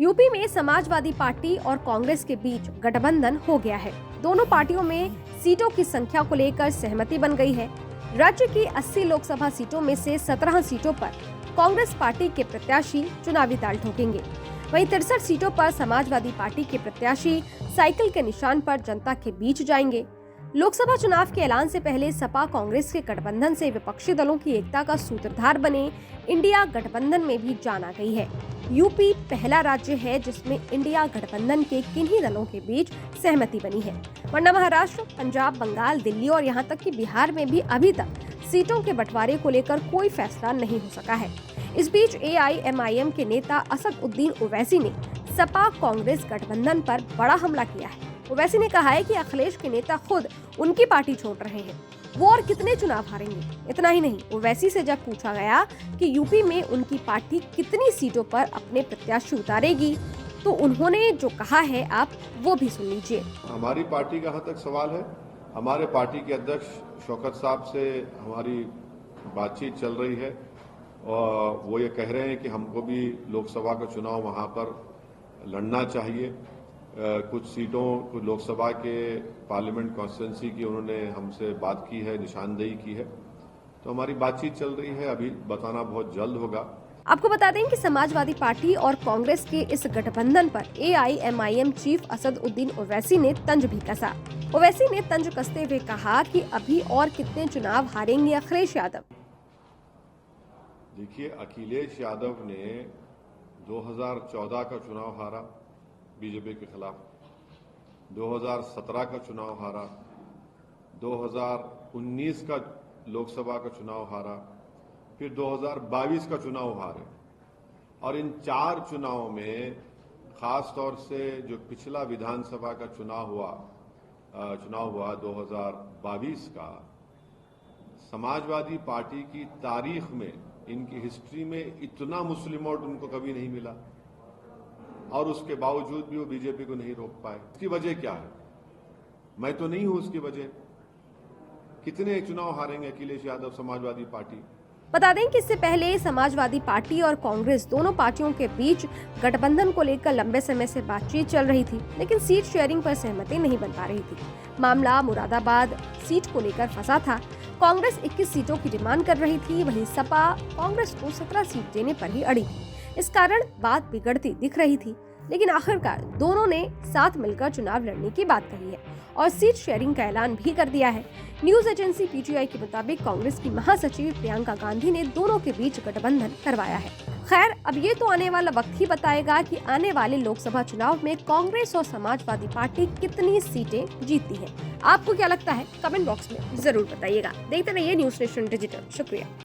UP में Samajwadi party और कांग्रेस के बीच गठबंधन हो गया है। दोनों पार्टियों में सीटों की संख्या को लेकर सहमति बन गई है। राज्य की 80 लोकसभा सीटों में से 17 सीटों पर कांग्रेस पार्टी के प्रत्याशी चुनावी दाल ठोकेंगे। वहीं 63 सीटों पर समाजवादी पार्टी के प्रत्याशी साइकिल के निशान पर जनता के बीच जाएंगे। लोकसभा चुनाव के ऐलान से पहले सपा कांग्रेस के गठबंधन से विपक्षी दलों की एकता का सूत्रधार बने इंडिया गठबंधन में भी जान आ गई है। यूपी पहला राज्य है जिसमें इंडिया गठबंधन के किन्हीं दलों के बीच सहमति बनी है, वरना महाराष्ट्र, पंजाब, बंगाल, दिल्ली और यहां तक कि बिहार में भी अभी तक सीटों के बंटवारे को लेकर कोई फैसला नहीं हो सका है। इस बीच AIMIM के नेता असदुद्दीन ओवैसी ने सपा कांग्रेस गठबंधन पर बड़ा हमला किया है। ओवैसी ने कहा है कि अखिलेश के नेता खुद उनकी पार्टी छोड़ रहे हैं, वो और कितने चुनाव हारेंगे। इतना ही नहीं, ओवैसी से जब पूछा गया कि यूपी में उनकी पार्टी कितनी सीटों पर अपने प्रत्याशी उतारेगी, तो उन्होंने जो कहा है आप वो भी सुन लीजिए। हमारी पार्टी का जहाँ तक सवाल है, हमारे पार्टी के अध्यक्ष शौकत साहब से हमारी बातचीत चल रही है और वो ये कह रहे हैं कि हमको भी लोकसभा का चुनाव वहाँ पर लड़ना चाहिए। कुछ सीटों, कुछ लोकसभा के पार्लियामेंट कॉन्स्टिट्यूंसी की उन्होंने हमसे बात की है, निशानदेही की है, तो हमारी बातचीत चल रही है, अभी बताना बहुत जल्द होगा। आपको बता दें कि समाजवादी पार्टी और कांग्रेस के इस गठबंधन पर AIMIM चीफ असदुद्दीन ओवैसी ने तंज भी कसा। ओवैसी ने तंज कसते हुए कहा कि अभी और कितने चुनाव हारेंगे अखिलेश यादव। देखिए, अखिलेश यादव ने 2014 का चुनाव हारा बीजेपी के खिलाफ, 2017 का चुनाव हारा, 2019 का लोकसभा का चुनाव हारा, फिर 2022 का चुनाव हारे। और इन 4 चुनाव में खास तौर से जो पिछला विधानसभा का चुनाव हुआ 2022 का, समाजवादी पार्टी की तारीख में, इनकी हिस्ट्री में इतना मुस्लिम वोट उनको कभी नहीं मिला और उसके बावजूद भी वो बीजेपी को नहीं रोक पाए। इसकी वजह क्या है? मैं तो नहीं हूं उसकी वजह। कितने चुनाव हारेंगे अखिलेश यादव, समाजवादी पार्टी? बता दें कि इससे पहले समाजवादी पार्टी और कांग्रेस दोनों पार्टियों के बीच गठबंधन को लेकर लंबे समय से बातचीत चल रही थी, लेकिन सीट शेयरिंग पर सहमति नहीं बन पा रही थी। मामला मुरादाबाद सीट को लेकर फंसा था। कांग्रेस 21 सीटों की डिमांड कर रही थी, वहीं सपा कांग्रेस को 17 सीट देने पर ही अड़ी थी। इस कारण बात बिगड़ती दिख रही थी, लेकिन आखिरकार दोनों ने साथ मिलकर चुनाव लड़ने की बात कही है और सीट शेयरिंग का ऐलान भी कर दिया है। न्यूज एजेंसी PTI के मुताबिक कांग्रेस की महासचिव प्रियंका गांधी ने दोनों के बीच गठबंधन करवाया है। खैर, अब ये तो आने वाला वक्त ही बताएगा कि आने वाले लोकसभा चुनाव में कांग्रेस और समाजवादी पार्टी कितनी सीटें जीतती है। आपको क्या लगता है? कमेंट बॉक्स में जरूर बताइएगा। देखते रहिए न्यूज नेशन डिजिटल। शुक्रिया।